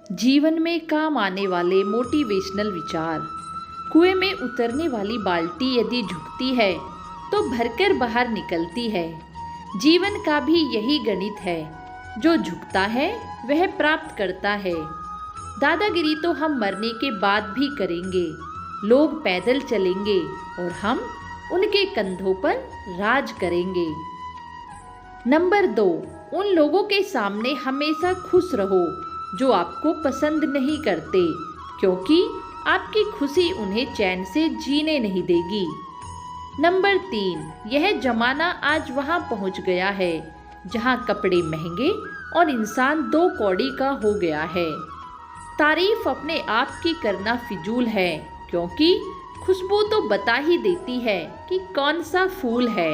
जीवन में काम आने वाले मोटिवेशनल विचार। कुएं में उतरने वाली बाल्टी यदि झुकती है तो भरकर बाहर निकलती है। जीवन का भी यही गणित है, जो झुकता है वह प्राप्त करता है। दादागिरी तो हम मरने के बाद भी करेंगे। लोग पैदल चलेंगे और हम उनके कंधों पर राज करेंगे। नंबर 2, उन लोगों के सामने हमेशा खुश रहो जो आपको पसंद नहीं करते, क्योंकि आपकी खुशी उन्हें चैन से जीने नहीं देगी। नंबर 3, यह जमाना आज वहां पहुंच गया है जहां कपड़े महंगे और इंसान 2 कौड़ी का हो गया है। तारीफ अपने आप की करना फिजूल है, क्योंकि खुशबू तो बता ही देती है कि कौन सा फूल है।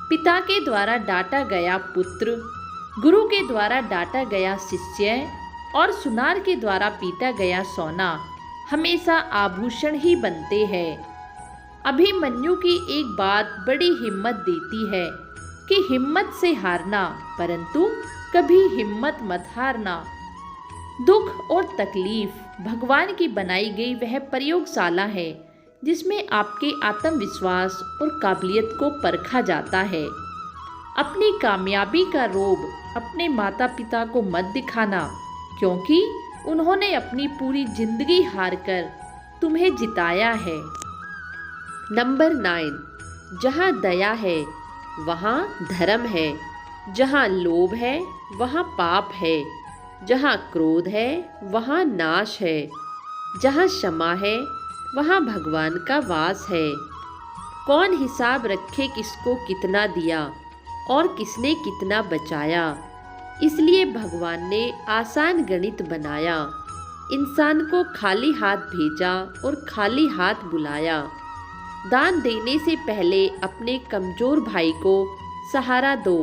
पिता के द्वारा डांटा गया पुत्र, गुरु के द्वारा डांटा गया शिष्य और सुनार के द्वारा पीटा गया सोना हमेशा आभूषण ही बनते हैं। अभिमन्यु की एक बात बड़ी हिम्मत देती है कि हिम्मत से हारना, परंतु कभी हिम्मत मत हारना। दुख और तकलीफ भगवान की बनाई गई वह प्रयोगशाला है जिसमें आपके आत्मविश्वास और काबिलियत को परखा जाता है। अपनी कामयाबी का रोब अपने माता पिता को मत दिखाना, क्योंकि उन्होंने अपनी पूरी जिंदगी हारकर तुम्हें जिताया है। नंबर 9, जहाँ दया है वहाँ धर्म है, जहाँ लोभ है वहाँ पाप है, जहाँ क्रोध है वहाँ नाश है, जहाँ क्षमा है वहाँ भगवान का वास है। कौन हिसाब रखे किसको कितना दिया और किसने कितना बचाया, इसलिए भगवान ने आसान गणित बनाया। इंसान को खाली हाथ भेजा और खाली हाथ बुलाया। दान देने से पहले अपने कमजोर भाई को सहारा दो,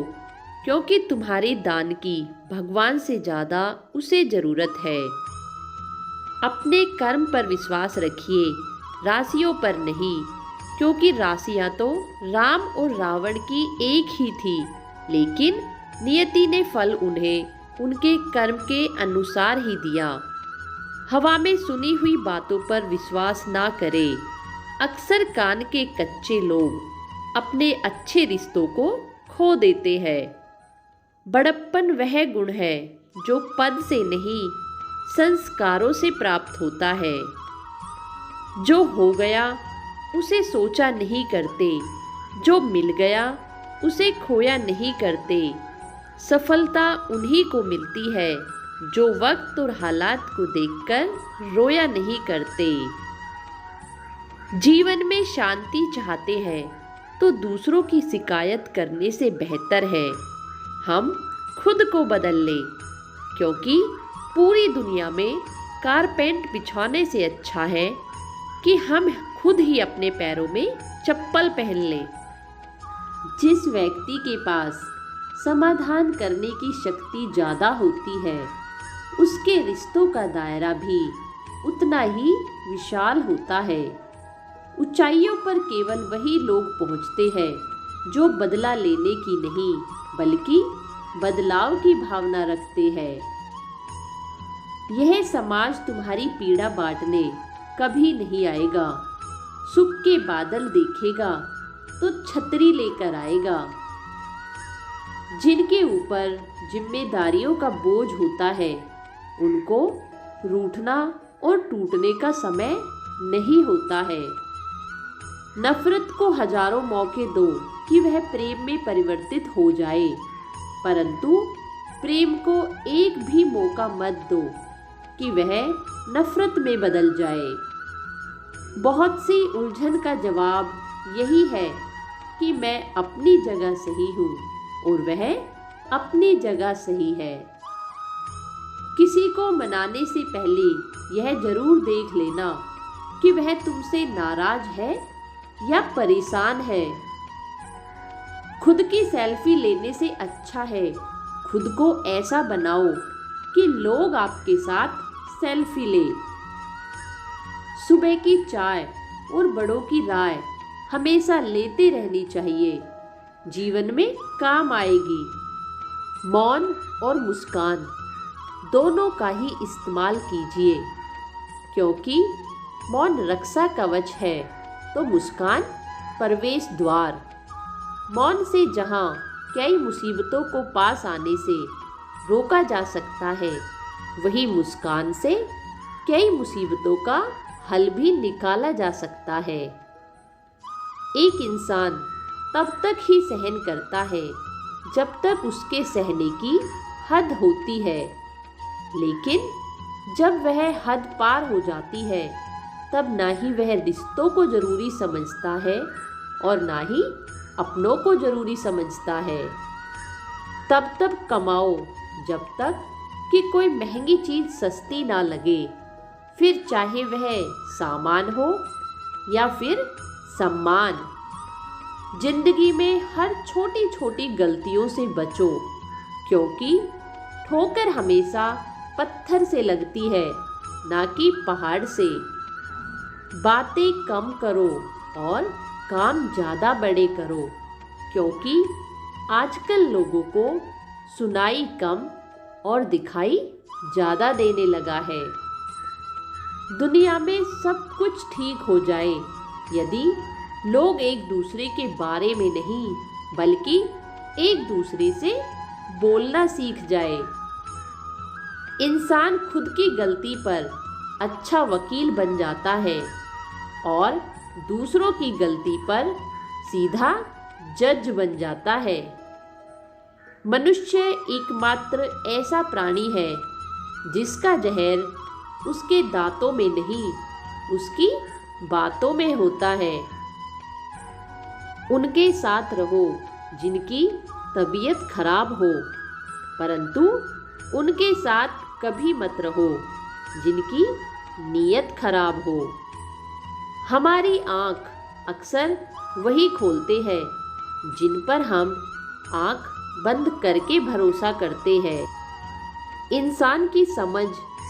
क्योंकि तुम्हारे दान की भगवान से ज़्यादा उसे ज़रूरत है। अपने कर्म पर विश्वास रखिए, राशियों पर नहीं, क्योंकि राशियां तो राम और रावण की एक ही थी, लेकिन नियति ने फल उन्हें उनके कर्म के अनुसार ही दिया। हवा में सुनी हुई बातों पर विश्वास ना करें। अक्सर कान के कच्चे लोग अपने अच्छे रिश्तों को खो देते हैं। बड़प्पन वह गुण है जो पद से नहीं संस्कारों से प्राप्त होता है। जो हो गया उसे सोचा नहीं करते, जो मिल गया उसे खोया नहीं करते। सफलता उन्हीं को मिलती है जो वक्त और हालात को देखकर रोया नहीं करते। जीवन में शांति चाहते हैं तो दूसरों की शिकायत करने से बेहतर है हम खुद को बदल लें, क्योंकि पूरी दुनिया में कारपेट बिछाने से अच्छा है कि हम खुद ही अपने पैरों में चप्पल पहन लें। जिस व्यक्ति के पास समाधान करने की शक्ति ज़्यादा होती है, उसके रिश्तों का दायरा भी उतना ही विशाल होता है। ऊंचाइयों पर केवल वही लोग पहुंचते हैं जो बदला लेने की नहीं, बल्कि बदलाव की भावना रखते हैं। यह समाज तुम्हारी पीड़ा बांटने कभी नहीं आएगा। सुख के बादल देखेगा तो छतरी लेकर आएगा। जिनके ऊपर जिम्मेदारियों का बोझ होता है, उनको रूठना और टूटने का समय नहीं होता है। नफरत को हजारों मौके दो कि वह प्रेम में परिवर्तित हो जाए, परंतु प्रेम को एक भी मौका मत दो कि वह नफरत में बदल जाए। बहुत सी उलझन का जवाब यही है कि मैं अपनी जगह सही हूँ और वह अपनी जगह सही है। किसी को मनाने से पहले यह जरूर देख लेना कि वह तुमसे नाराज है या परेशान है। खुद की सेल्फी लेने से अच्छा है खुद को ऐसा बनाओ कि लोग आपके साथ सेल्फी ले। सुबह की चाय और बड़ों की राय हमेशा लेते रहनी चाहिए, जीवन में काम आएगी। मौन और मुस्कान दोनों का ही इस्तेमाल कीजिए, क्योंकि मौन रक्षा कवच है तो मुस्कान प्रवेश द्वार। मौन से जहाँ कई मुसीबतों को पास आने से रोका जा सकता है, वही मुस्कान से कई मुसीबतों का हल भी निकाला जा सकता है। एक इंसान तब तक ही सहन करता है जब तक उसके सहने की हद होती है, लेकिन जब वह हद पार हो जाती है तब ना ही वह रिश्तों को जरूरी समझता है और ना ही अपनों को जरूरी समझता है। तब कमाओ जब तक कि कोई महंगी चीज सस्ती ना लगे, फिर चाहे वह सामान हो या फिर सम्मान। जिंदगी में हर छोटी छोटी गलतियों से बचो, क्योंकि ठोकर हमेशा पत्थर से लगती है, ना कि पहाड़ से। बातें कम करो और काम ज़्यादा बड़े करो, क्योंकि आजकल लोगों को सुनाई कम और दिखाई ज़्यादा देने लगा है। दुनिया में सब कुछ ठीक हो जाए यदि लोग एक दूसरे के बारे में नहीं बल्कि एक दूसरे से बोलना सीख जाए। इंसान खुद की गलती पर अच्छा वकील बन जाता है और दूसरों की गलती पर सीधा जज बन जाता है। मनुष्य एकमात्र ऐसा प्राणी है जिसका जहर उसके दांतों में नहीं, उसकी बातों में होता है। उनके साथ रहो जिनकी तबीयत खराब हो, परंतु उनके साथ कभी मत रहो जिनकी नीयत खराब हो। हमारी आँख अक्सर वही खोलते हैं जिन पर हम आँख बंद करके भरोसा करते हैं। इंसान की समझ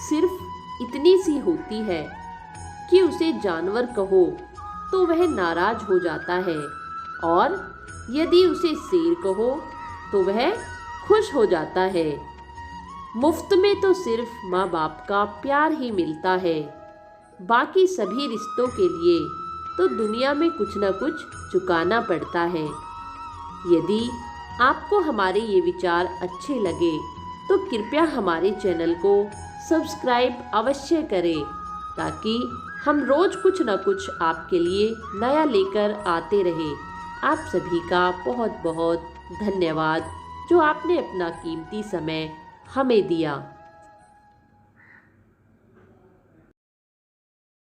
सिर्फ इतनी सी होती है कि उसे जानवर कहो तो वह नाराज हो जाता है, और यदि उसे शेर कहो तो वह खुश हो जाता है। मुफ्त में तो सिर्फ माँ बाप का प्यार ही मिलता है, बाकी सभी रिश्तों के लिए तो दुनिया में कुछ ना कुछ चुकाना पड़ता है। यदि आपको हमारे ये विचार अच्छे लगे तो कृपया हमारे चैनल को सब्सक्राइब अवश्य करें, ताकि हम रोज कुछ ना कुछ आपके लिए नया लेकर आते रहें। आप सभी का बहुत बहुत धन्यवाद जो आपने अपना कीमती समय हमें दिया।